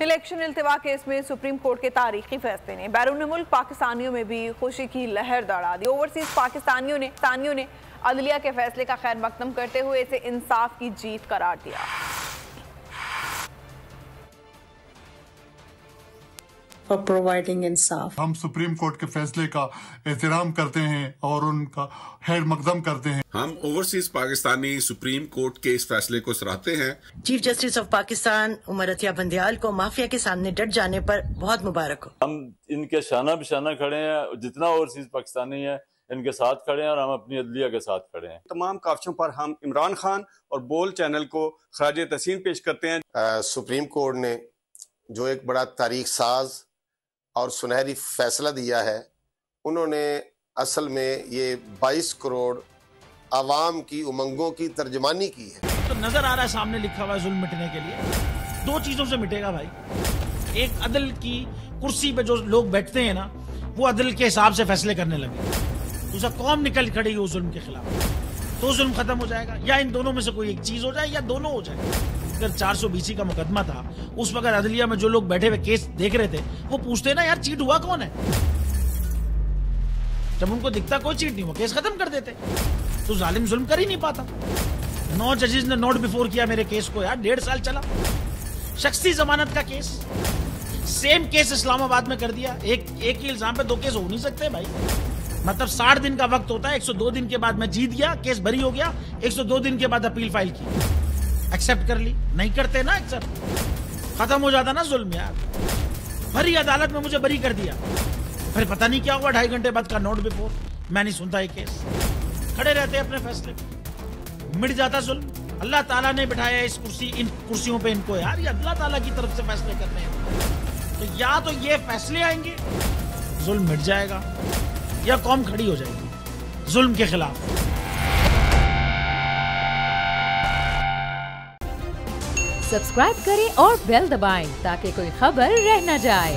Election इल्तिवा case में supreme court के तारीखी फैसले ने बैरून मुल्क पाकिस्तानियों में भी खुशी की लहर दौड़ा दी। ओवरसीज पाकिस्तानियों ने अदलिया के फैसले का खैर मकदम करते हुए इसे इंसाफ की जीत करार दिया। For providing इंसाफ। हम सुप्रीम कोर्ट के फैसले का एहतराम करते हैं और उनका खैर मकदम करते हैं। हम ओवरसीज पाकिस्तानी सुप्रीम कोर्ट के इस फैसले को सराहते हैं। Chief justice of Pakistan Umar Ata Bandial को माफिया के सामने डट जाने पर बहुत मुबारक हो। हम इनके शाना बिशाना खड़े हैं, जितना ओवरसीज पाकिस्तानी है इनके साथ खड़े हैं और हम अपनी अदलिया के साथ खड़े हैं। तमाम काविशों पर हम इमरान खान और बोल चैनल को खराज तहसीन पेश करते हैं। सुप्रीम कोर्ट ने जो एक बड़ा तारीख साज और सुनहरी फैसला दिया है, उन्होंने असल में ये 22 करोड़ आवाम की उमंगों की तर्जमानी की है। तो नजर आ रहा है सामने लिखा हुआ है जुल्म मिटने के लिए दो चीजों से मिटेगा भाई। एक, अदल की कुर्सी पे जो लोग बैठते हैं ना, वो अदल के हिसाब से फैसले करने लगे। दूसरा, कौम निकल खड़ी हो जुल्म के खिलाफ, तो जुल्म खत्म हो जाएगा। या इन दोनों में से कोई एक चीज हो जाए या दोनों हो जाए। अगर 420 का मुकदमा था, उस वक्त अदलिया में जो लोग बैठे हुए केस देख रहे थे वो पूछते ना, यार चीट हुआ कौन है? जब उनको दिखता कोई चीट नहीं हुआ, केस खत्म कर देते। तो जालिम जुल्म कर ही नहीं पाता। 9 जजेस ने नोट बिफोर किया मेरे केस को, यार 1.5 साल चला। शख्सी जमानत का केस, सेम केस इस्लामाबाद में कर दिया। एक ही इल्जाम पे 2 केस हो नहीं सकते भाई। मतलब 60 दिन का वक्त होता है, 102 दिन के बाद मैं जीत गया, केस बरी हो गया, 102 दिन के बाद अपील फाइल की, एक्सेप्ट कर ली। नहीं करते ना एक्सेप्ट, खत्म हो जाता ना जुल्म यार। भरी अदालत में मुझे बरी कर दिया, फिर पता नहीं क्या हुआ, 2.5 घंटे बाद का नोट बिफोर, मैं नहीं सुनता ये केस। खड़े रहते अपने फैसले पे, मिट जाता जुल्म। अल्लाह ताला ने बिठाया इस इन कुर्सियों पे इनको यार, ये अल्लाह ताला की तरफ से फैसले करने हैं। तो या तो ये फैसले आएंगे, जुल्म मिट जाएगा, या कौम खड़ी हो जाएगी जुल्म के खिलाफ। सब्सक्राइब करें और बेल दबाएं ताकि कोई खबर रह न जाए।